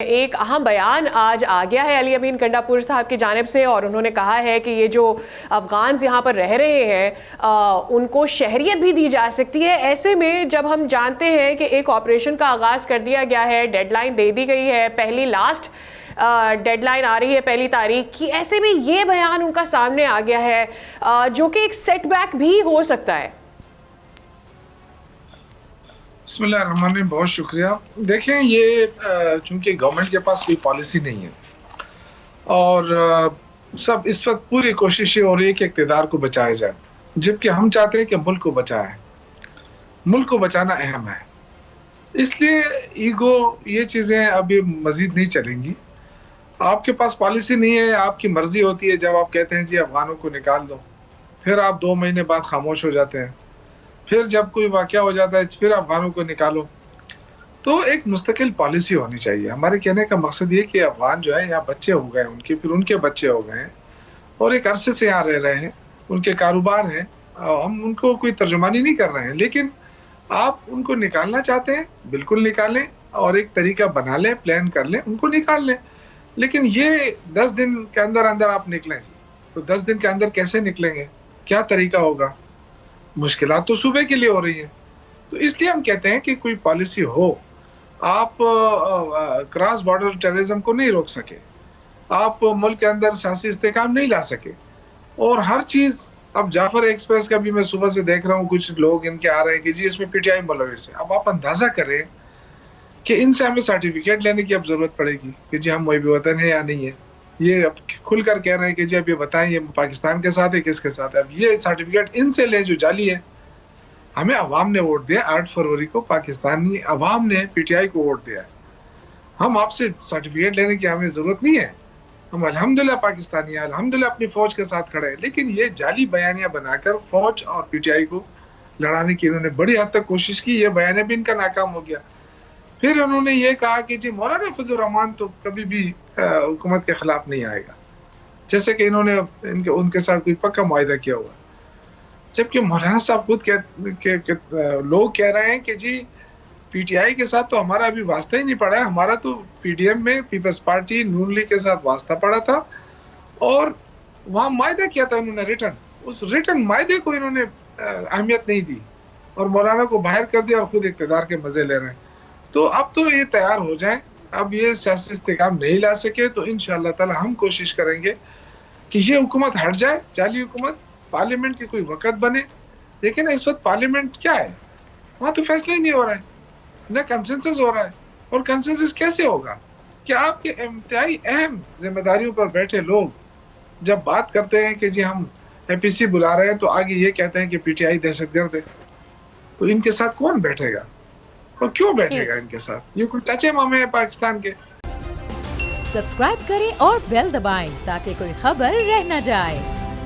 ایک اہم بیان آج آ گیا ہے علی امین گنڈاپور صاحب کی جانب سے، اور انہوں نے کہا ہے کہ یہ جو افغانز یہاں پر رہ رہے ہیں ان کو شہریت بھی دی جا سکتی ہے۔ ایسے میں جب ہم جانتے ہیں کہ ایک آپریشن کا آغاز کر دیا گیا ہے، ڈیڈ لائن دے دی گئی ہے، پہلی لاسٹ ڈیڈ لائن آ رہی ہے 1 تاریخ کی، ایسے میں یہ بیان ان کا سامنے آ گیا ہے جو کہ ایک سیٹ بیک بھی ہو سکتا ہے۔ بسم اللہ الرحمن الرحیم، بہت شکریہ۔ دیکھیں، یہ چونکہ گورنمنٹ کے پاس کوئی پالیسی نہیں ہے اور سب اس وقت پوری کوشش یہ ہو رہی ہے کہ اقتدار کو بچایا جائے، جبکہ ہم چاہتے ہیں کہ ملک کو بچائیں۔ ملک کو بچانا اہم ہے، اس لیے ایگو یہ چیزیں ابھی مزید نہیں چلیں گی۔ آپ کے پاس پالیسی نہیں ہے، آپ کی مرضی ہوتی ہے، جب آپ کہتے ہیں جی افغانوں کو نکال دو، پھر آپ 2 مہینے بعد خاموش ہو جاتے ہیں، پھر جب کوئی واقعہ ہو جاتا ہے پھر افغانوں کو نکالو۔ تو ایک مستقل پالیسی ہونی چاہیے۔ ہمارے کہنے کا مقصد یہ کہ افغان جو ہے یہاں بچے ہو گئے ان کے، پھر ان کے بچے ہو گئے ہیں اور ایک عرصے سے یہاں رہ رہے ہیں، ان کے کاروبار ہیں، ہم ان کو کوئی ترجمانی نہیں کر رہے ہیں، لیکن آپ ان کو نکالنا چاہتے ہیں بالکل نکالیں، اور ایک طریقہ بنا لیں، پلان کر لیں، ان کو نکال لیں۔ لیکن یہ 10 دن کے اندر اندر آپ نکلیں جی، تو 10 دن کے اندر کیسے نکلیں گے؟ کیا طریقہ ہوگا؟ مشکلات تو صوبے کے لیے ہو رہی ہیں، تو اس لیے ہم کہتے ہیں کہ کوئی پالیسی ہو۔ آپ کراس بارڈر ٹیررزم کو نہیں روک سکے، آپ ملک کے اندر سیاسی استحکام نہیں لا سکے، اور ہر چیز اب جعفر ایکسپریس کا بھی میں صبح سے دیکھ رہا ہوں، کچھ لوگ ان کے آ رہے ہیں کہ جی اس میں پی ٹی آئی ملوث ہے۔ اب آپ اندازہ کریں کہ ان سے ہمیں سرٹیفکیٹ لینے کی اب ضرورت پڑے گی کہ جی ہم محب وطن ہیں یا نہیں ہے۔ یہ اب کھل کر کہہ رہے ہیں کہ جی اب یہ بتائیں یہ پاکستان کے ساتھ ہے کس کے ساتھ ہے۔ اب یہ سرٹیفکیٹ ان سے لیں جو جعلی ہے۔ ہمیں عوام نے ووٹ دیا 8 فروری کو، پاکستانی عوام نے پی ٹی آئی کو ووٹ دیا ہے۔ ہم آپ سے سرٹیفکیٹ لینے کی ہمیں ضرورت نہیں ہے، ہم الحمدللہ پاکستانی ہیں، الحمدللہ اپنی فوج کے ساتھ کھڑے ہیں، لیکن یہ جعلی بیانیاں بنا کر فوج اور پی ٹی آئی کو لڑانے کی انہوں نے بڑی حد تک کوشش کی، یہ بیانیہ بھی ان کا ناکام ہو گیا۔ پھر انہوں نے یہ کہا کہ جی مولانا فضل الرحمان تو کبھی بھی حکومت کے خلاف نہیں آئے گا، جیسے کہ انہوں نے ان کے ساتھ کوئی پکا معاہدہ کیا ہوا، جبکہ مولانا صاحب خود لوگ کہہ رہے ہیں کہ جی پی ٹی آئی کے ساتھ تو ہمارا ابھی واسطہ ہی نہیں پڑا ہے، ہمارا تو پی ڈی ایم میں پیپلز پارٹی نون لیگ کے ساتھ واسطہ پڑا تھا، اور وہاں معاہدہ کیا تھا انہوں نے ریٹن، اس ریٹن معاہدے کو انہوں نے اہمیت نہیں دی اور مولانا کو باہر کر دیا اور خود اقتدار کے مزے لے رہے ہیں۔ تو اب تو یہ تیار ہو جائیں، اب یہ سیاسی استحکام نہیں لا سکے تو انشاءاللہ تعالی ہم کوشش کریں گے کہ یہ حکومت ہٹ جائے، جعلی حکومت، پارلیمنٹ کی کوئی وقت بنے۔ لیکن اس وقت پارلیمنٹ کیا ہے، وہاں تو فیصلہ ہی نہیں ہو رہا ہے، نہ کنسنسس ہو رہا ہے، اور کنسنسس کیسے ہوگا کہ آپ کے انتہائی اہم ذمہ داریوں پر بیٹھے لوگ جب بات کرتے ہیں کہ جی ہم اے پی سی بلا رہے ہیں تو آگے یہ کہتے ہیں کہ پی ٹی آئی دہشت گرد ہے، تو ان کے ساتھ کون بیٹھے گا اور کیوں بیٹھے گا ان کے ساتھ؟ یہ کوئی چچے مامے ہیں پاکستان کے۔ سبسکرائب کریں اور بیل دبائیں تاکہ کوئی خبر رہ نہ جائے۔